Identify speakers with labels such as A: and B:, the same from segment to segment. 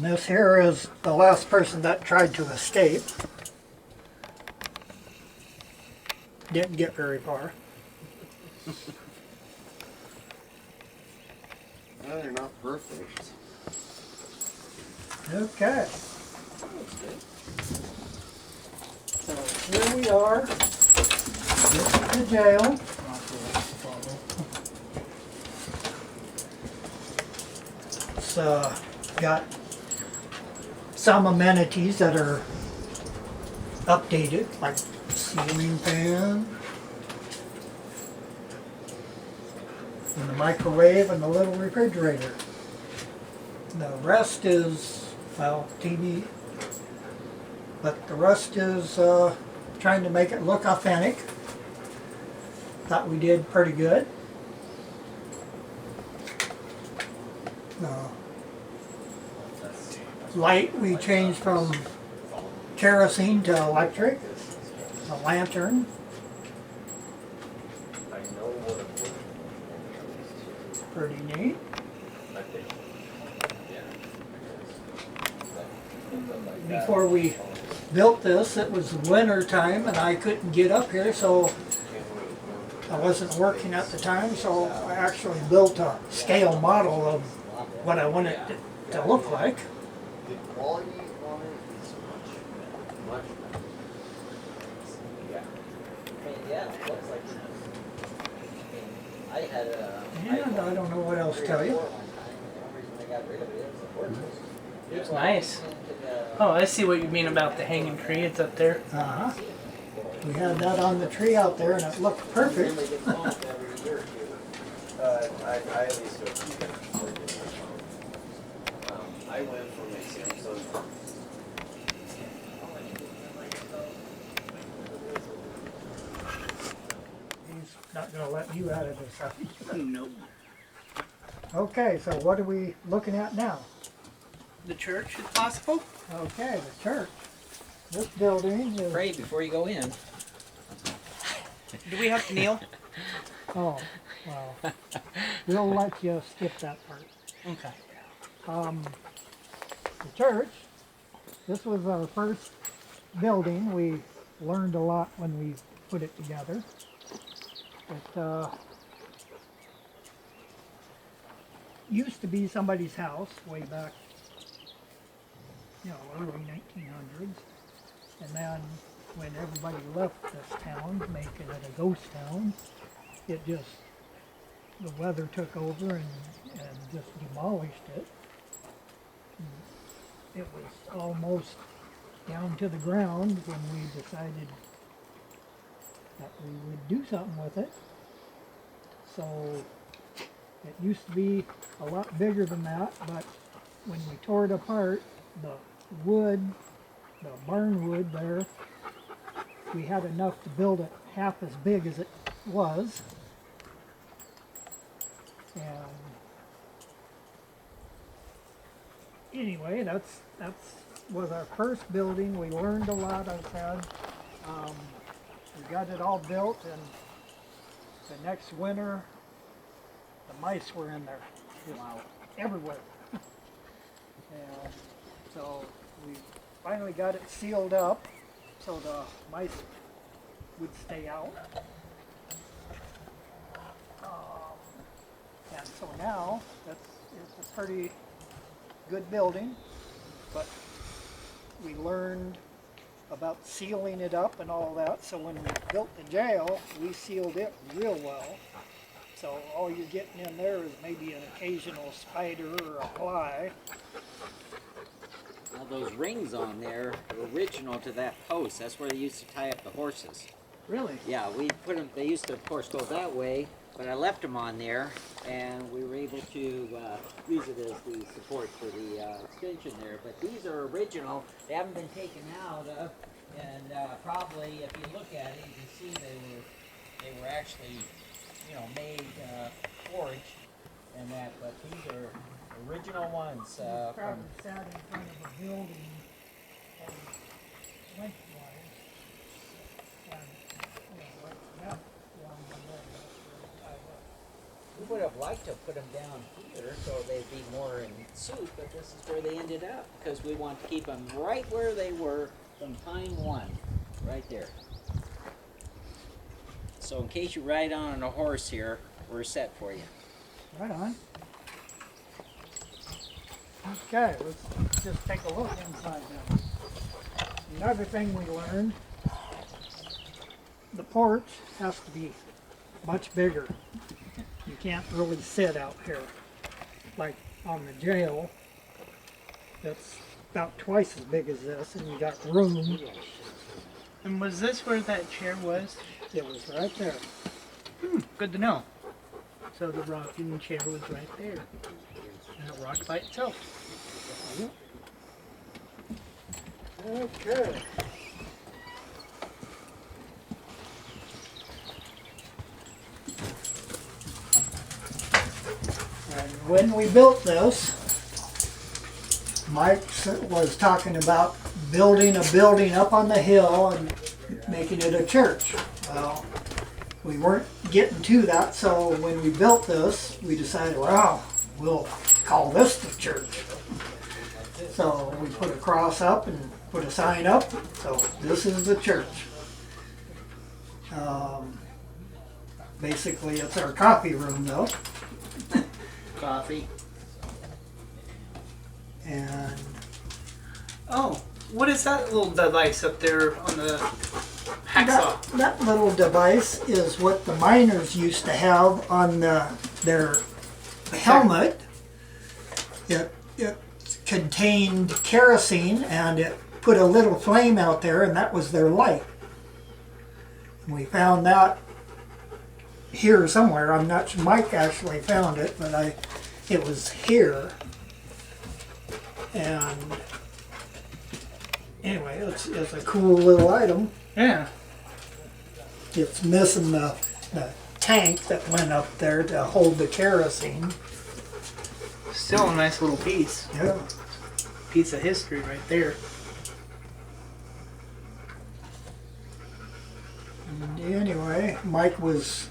A: And this here is the last person that tried to escape. Didn't get very far.
B: No, they're not perfect.
A: Okay. So here we are. This is the jail. It's got some amenities that are updated, like ceiling fan, and the microwave, and the little refrigerator. The rest is, well, TV, but the rest is trying to make it look authentic. Thought we did pretty good. Light, we changed from kerosene to electric. A lantern. Pretty neat. Before we built this, it was winter time and I couldn't get up here, so I wasn't working at the time, so I actually built a scale model of what I wanted it to look like.
B: The quality on it is much better. Yeah.
C: I mean, yeah, it looks like it. I mean, I had a...
A: And I don't know what else to tell you.
C: The only reason I got rid of it was the workers.
D: It's nice. Oh, I see what you mean about the hanging tree. It's up there.
A: Uh-huh. We had that on the tree out there and it looked perfect.
B: I at least go to I went for my Samsung.
A: He's not going to let you out of this, huh?
D: Nope.
A: Okay, so what are we looking at now?
D: The church, if possible.
A: Okay, the church. This building is...
C: Pray before you go in.
D: Do we have to kneel?
A: Oh, well, we'll let you skip that part.
D: Okay.
A: The church, this was our first building. We learned a lot when we put it together. It used to be somebody's house way back, early 1900s. And then when everybody left this town, making it a ghost town, it just, the weather took over and just demolished it. It was almost down to the ground when we decided that we would do something with it. So it used to be a lot bigger than that, but when we tore it apart, the wood, the barn wood there, we had enough to build it half as big as it was. And anyway, that's was our first building. We learned a lot, I said. We got it all built, and the next winter, the mice were in there, just everywhere. And so we finally got it sealed up so the mice would stay out. And so now it's a pretty good building, but we learned about sealing it up and all that. So when we built the jail, we sealed it real well. So all you're getting in there is maybe an occasional spider or a fly.
C: Now those rings on there are original to that post. That's where they used to tie up the horses.
A: Really?
C: Yeah, we put them, they used to of course go that way, but I left them on there and we were able to use it as the support for the extension there. But these are original. They haven't been taken out of, and probably if you look at it, you can see they were actually, made forged and that. But these are original ones.
A: Probably sat in front of a building and lengthwise, and like that one below.
C: would have liked to put them down here so they'd be more in suit, but this is where they ended up because we want to keep them right where they were from time one, right there. So in case you ride on a horse here, we're set for you.
A: Right on. Okay, let's just take a look inside now. Another thing we learned, the porch has to be much bigger. You can't really sit out here. Like on the jail, it's about twice as big as this, and you got room.
D: And was this where that chair was?
A: It was right there.
D: Good to know. So the rocking chair was right there. And it rocked by itself.
A: Okay. And when we built this, Mike was talking about building a building up on the hill and making it a church. Well, we weren't getting to that, so when we built this, we decided, well, we'll call this the church. So we put a cross up and put a sign up, so this is the church. Basically, it's our coffee room though.
C: Coffee.
A: And
D: Oh, what is that little device up there on the hacksaw?
A: that little device is what the miners used to have on their helmet. It contained kerosene and it put a little flame out there, and that was their light. And we found that here somewhere. I'm not sure Mike actually found it, but it was here. And anyway, it's a cool little item.
D: Yeah.
A: It's missing the tank that went up there to hold the kerosene.
D: Still a nice little piece.
A: Yeah.
D: Piece of history right there.
A: And anyway, Mike was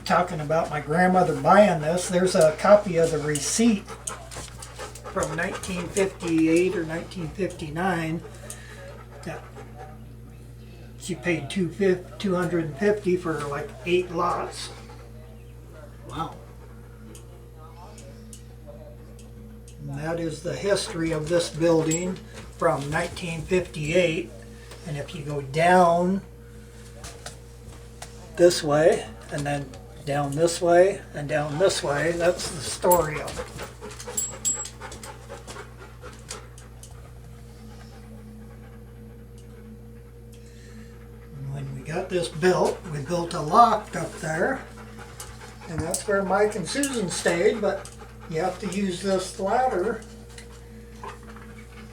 A: talking about my grandmother buying this. There's a copy of the receipt from 1958 or 1959 that she paid $250 for like 8 lots.
D: Wow.
A: And that is the history of this building from 1958. And if you go down this way, and then down this way, and down this way, that's the story of it. And when we got this built, we built a loft up there. And that's where Mike and Susan stayed, but you have to use this ladder,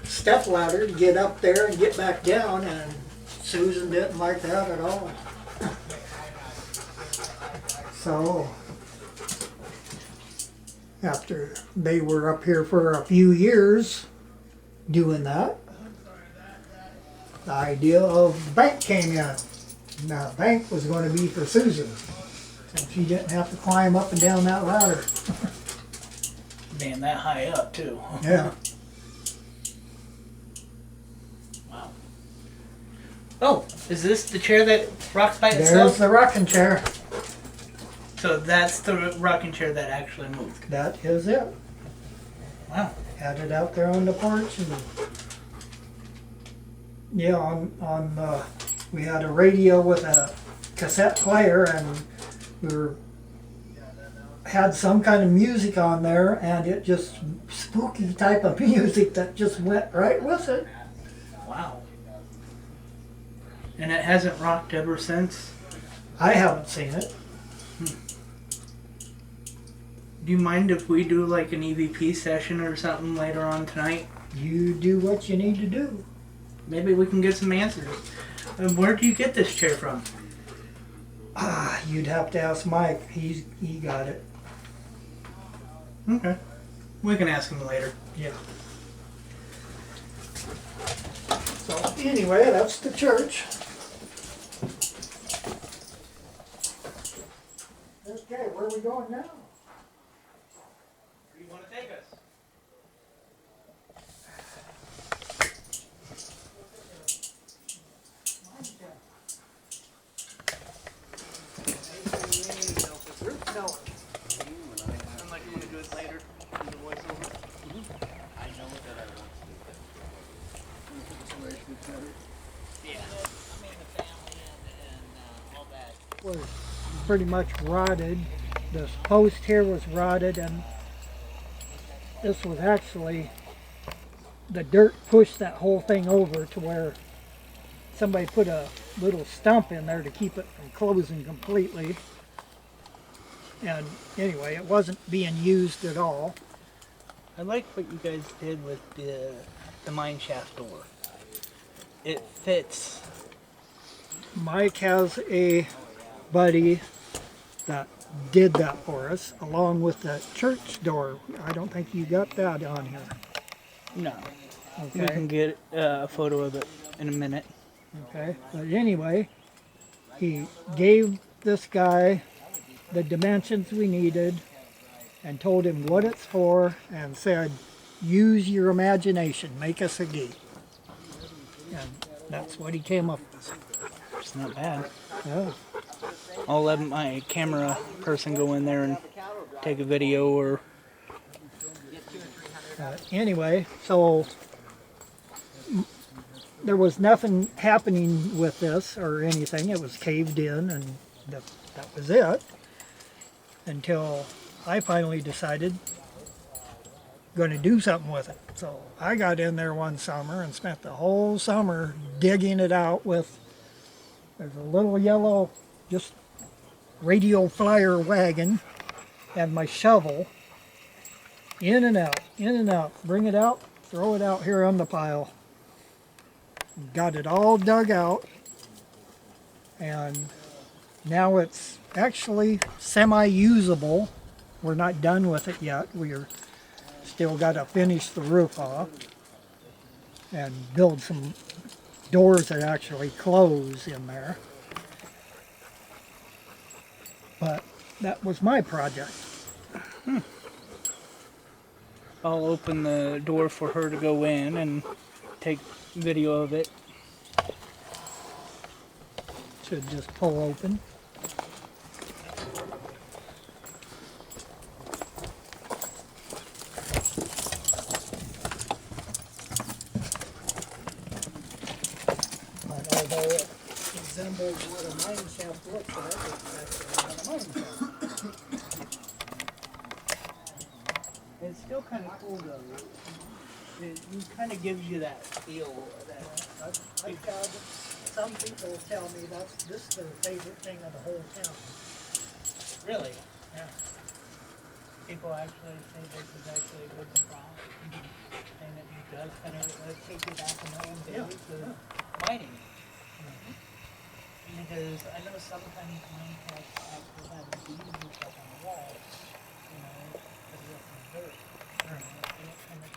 A: step ladder, to get up there and get back down, and Susan didn't like that at all. So after they were up here for a few years doing that, the idea of the bank came in. Now the bank was going to be for Susan, so she didn't have to climb up and down that ladder.
D: Man, that high up too.
A: Yeah.
D: Wow. Oh, is this the chair that rocks by
A: There's
D: itself?
A: the rocking chair.
D: So that's the rocking chair that actually moved.
A: That is it.
D: Wow.
A: Had it out there on the porch, and yeah, we had a radio with a cassette player, and had some kind of music on there, and it just spooky type of music that just went right with it.
D: Wow. And it hasn't rocked ever since?
A: I haven't seen it.
D: Do you mind if we do like an EVP session or something later on tonight?
A: You do what you need to do.
D: Maybe we can get some answers. And where do you get this chair from?
A: You'd have to ask Mike. He got it.
D: Okay. We can ask him later.
A: Yeah. So anyway, that's the church. Okay, where are we going now?
D: Where do you want to take us? Unlike you want to do it later, do the voiceover.
B: I know that I want to.
C: Yeah. I mean, the family and all that.
A: Was pretty much rotted. This post here was rotted, and this was actually, the dirt pushed that whole thing over to where somebody put a little stump in there to keep it from closing completely. And anyway, it wasn't being used at all.
D: I like what you guys did with the mine shaft door. It fits.
A: Mike has a buddy that did that for us, along with the church door. I don't think you got that on here.
D: No. We
A: Okay.
D: can get a photo of it in a minute.
A: Okay. But anyway, he gave this guy the dimensions we needed and told him what it's for and said, use your imagination, make us a gate. And that's what he came up with.
D: It's not bad.
A: Yeah.
D: I'll let my camera person go in there and take a video or...
A: Anyway, so there was nothing happening with this or anything. It was caved in, and that was it. Until I finally decided going to do something with it. So I got in there one summer and spent the whole summer digging it out with, there's a little yellow, just radio flyer wagon, and my shovel. In and out, bring it out, throw it out here on the pile. Got it all dug out, and now it's actually semi-usable. We're not done with it yet. We're still got to finish the roof off and build some doors that actually close in there. But that was my project.
D: I'll open the door for her to go in and take video of it.
A: Should just pull open. But although it resembles what a mine shaft looks like, it's actually not a mine shaft.
D: It's still kind of cool though. It kind of gives you that feel.
A: I've had some people tell me this is their favorite thing of the whole town.
D: Really?
A: Yeah.
D: People actually say this is actually a good surprise. And it does kind of take you back in the old days of mining. Because I know sometimes mine shafts actually have beams and stuff on the wall. You know, because of the dirt. And it kind of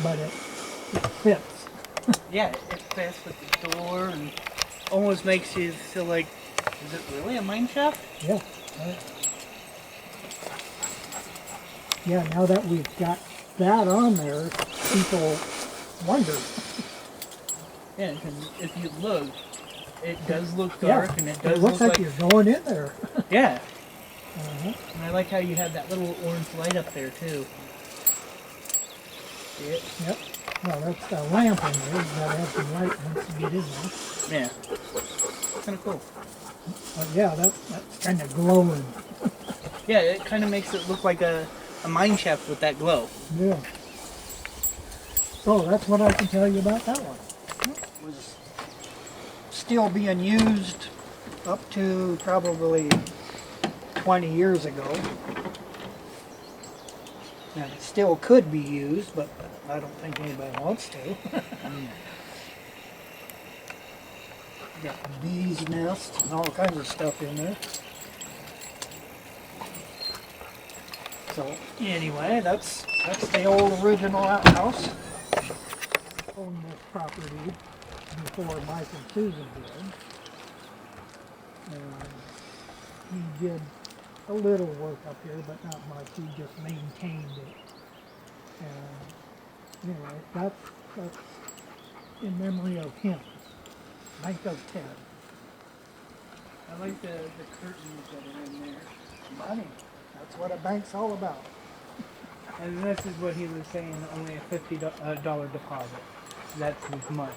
A: But it fits.
D: yeah, it fits with the door and almost makes you feel like, is it really a mine shaft?
A: Yeah. Yeah, now that we've got that on there, people wonder.
D: Yeah, because if you look, it does look dark and it does
A: it looks
D: look
A: like you're going in there.
D: yeah.
A: Uh-huh.
D: And I like how you have that little orange light up there too. See it?
A: Yep. Well, that's the lamp in there. You gotta have some light once you get in there.
D: Yeah. Kind of cool.
A: But yeah, that's kind of glowing.
D: Yeah, it kind of makes it look like a mine shaft with that glow.
A: Yeah. So that's what I can tell you about that one. It was still being used up to probably 20 years ago. And it still could be used, but I don't think anybody wants to. Got bees' nests and all kinds of stuff in there. So anyway, that's the old original outhouse. Owned this property before Mike and Susan did. And he did a little work up here, but not much. He just maintained it. And anyway, that's in memory of him. Bank of Ted.
D: I like the curtains that are in there.
A: Money. That's what a bank's all about.
D: And this is what he was saying, only a $50 deposit. That's as much.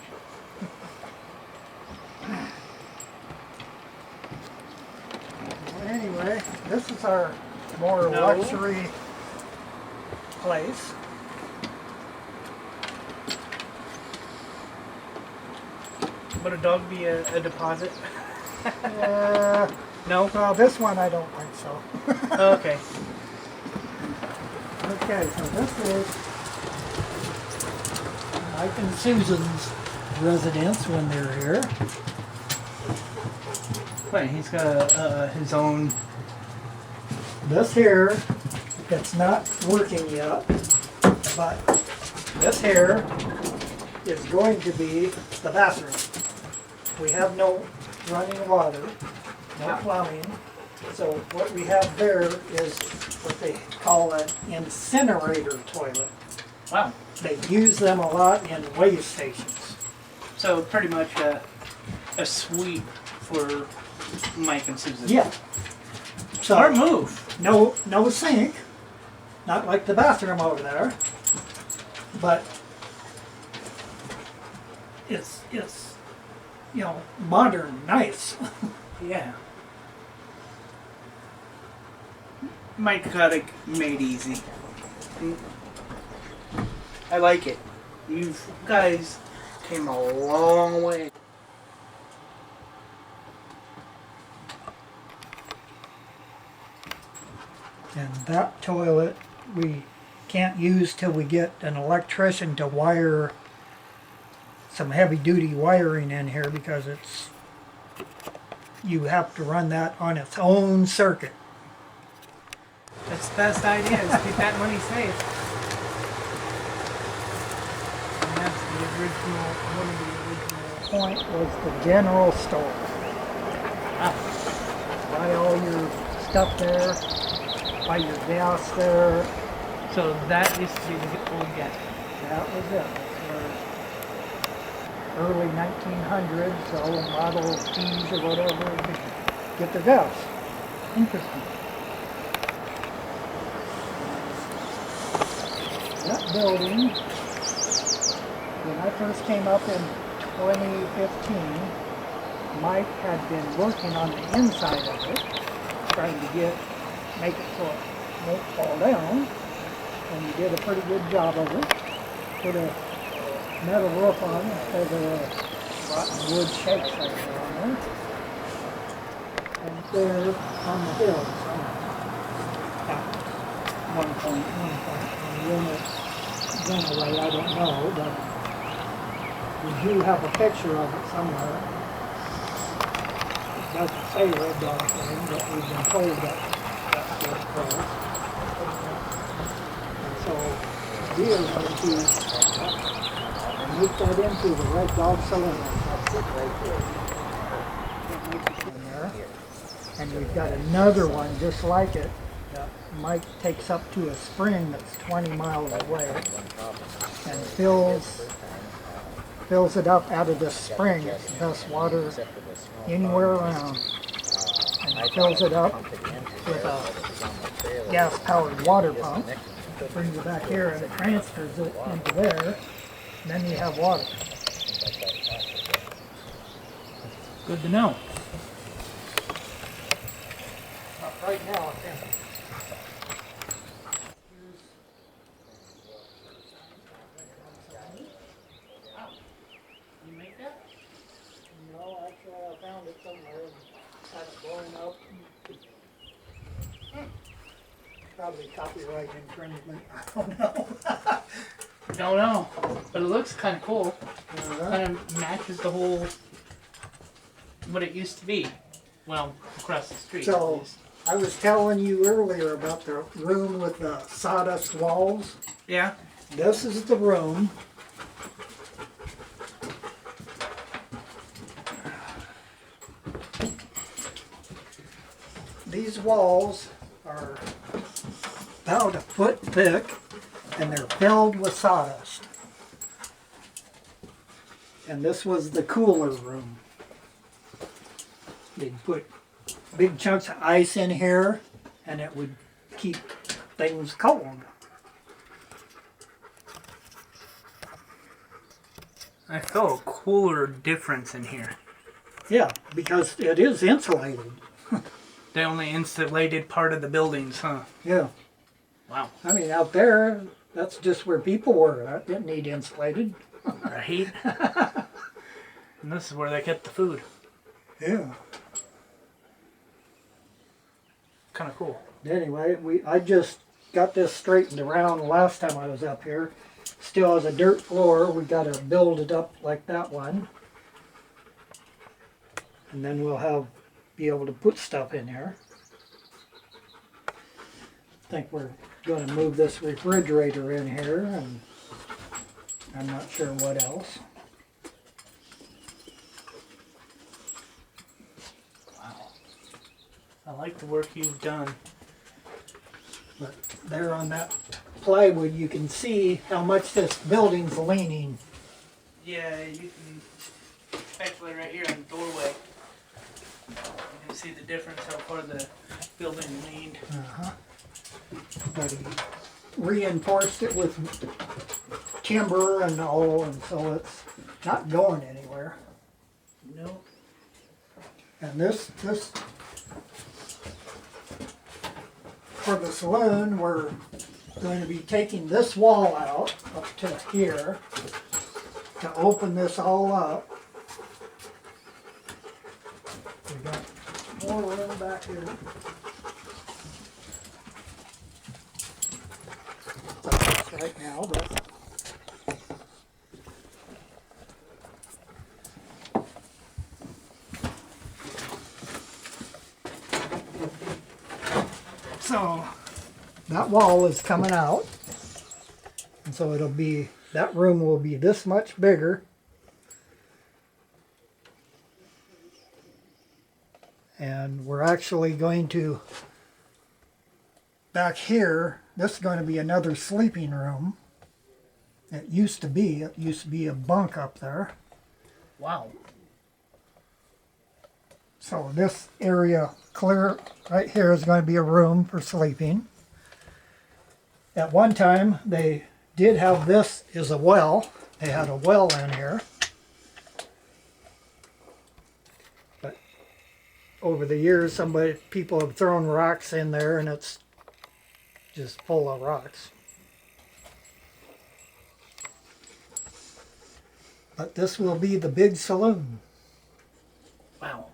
A: Well, anyway, this is our more
D: No.
A: luxury place.
D: Would a dog be a deposit? No?
A: Well, this one I don't think so.
D: Oh, okay.
A: Okay, so this is Mike and Susan's residence when they're here.
D: Wait, he's got his own.
A: This here, it's not working yet, but this here is going to be the bathroom. We have no running water, no plumbing, so what we have there is what they call an incinerator toilet.
D: Wow.
A: They use them a lot in way stations.
D: So pretty much a suite for Mike and Susan.
A: Yeah.
D: Smart
A: So
D: move.
A: no sink, not like the bathroom over there, but it's modern, nice.
D: Yeah. Mike got it made easy. I like it. You guys came a long way.
A: And that toilet we can't use till we get an electrician to wire some heavy duty wiring in here because you have to run that on its own circuit.
D: That's the best idea, is keep that money safe. And that's the original, one of the original.
A: Point was the general store. Buy all your stuff there, buy your gas there.
D: So that used to be the old gas.
A: That was it. That's where early 1900s, all the Model Ts or whatever would get their gas. Interesting. That building, when I first came up in 2015, Mike had been working on the inside of it, trying to make it so it won't fall down, and he did a pretty good job of it. Put a metal roof on instead of a rotten wood shake shaker on there. And there on the hill, at 1.1 and when it went away, I don't know, but we do have a picture of it somewhere. It doesn't say Red Dog Lane, but we've been told that that's what it's called. And so we are going to make that into the Red Dog Saloon. That's it right there. In there. And we've got another one just like it. Mike takes up to a spring that's 20 miles away and fills it up out of this spring. It's the best water anywhere around. And fills it up with a gas-powered water pump. Brings it back here and it transfers it into there. And then you have water.
D: Good to know.
A: Right now, it's empty.
D: You make that?
A: No, actually I found it somewhere and had it blown up. Probably copyright infringement, I don't know.
D: Don't know, but it looks kind of cool. Kind of matches the whole what it used to be. Well, across the street. at
A: So,
D: least.
A: I was telling you earlier about the room with the sawdust walls.
D: Yeah.
A: This is the room. these walls are about a foot thick and they're filled with sawdust. And this was the cooler room. They'd put big chunks of ice in here and it would keep things cold.
D: I felt a cooler difference in here.
A: Yeah, because it is insulated.
D: They only insulated part of the buildings, huh?
A: Yeah.
D: Wow.
A: I mean, out there, that's just where people were. That didn't need insulated.
D: Right? And this is where they kept the food.
A: Yeah.
D: Kind of cool.
A: Anyway, I just got this straightened around last time I was up here. Still has a dirt floor. We got to build it up like that one. And then we'll be able to put stuff in here. I think we're going to move this refrigerator in here, and I'm not sure what else.
D: Wow. I like the work you've done.
A: But there on that plywood, you can see how much this building's leaning.
D: Yeah, you can, especially right here in the doorway, you can see the difference how far the building leaned.
A: But he reinforced it with timber and all, and so it's not going anywhere.
D: No.
A: And this for the saloon, we're going to be taking this wall out up to here to open this all up. We got more room back here. Right now, but so that wall is coming out, and so that room will be this much bigger, and we're actually going to back here. This is going to be another sleeping room. It used to be a bunk up there.
D: Wow.
A: So this area clear right here is going to be a room for sleeping. At one time, they did have this as a well. They had a well in here. But over the years, people have thrown rocks in there, and it's just full of rocks. But this will be the big saloon.
D: Wow.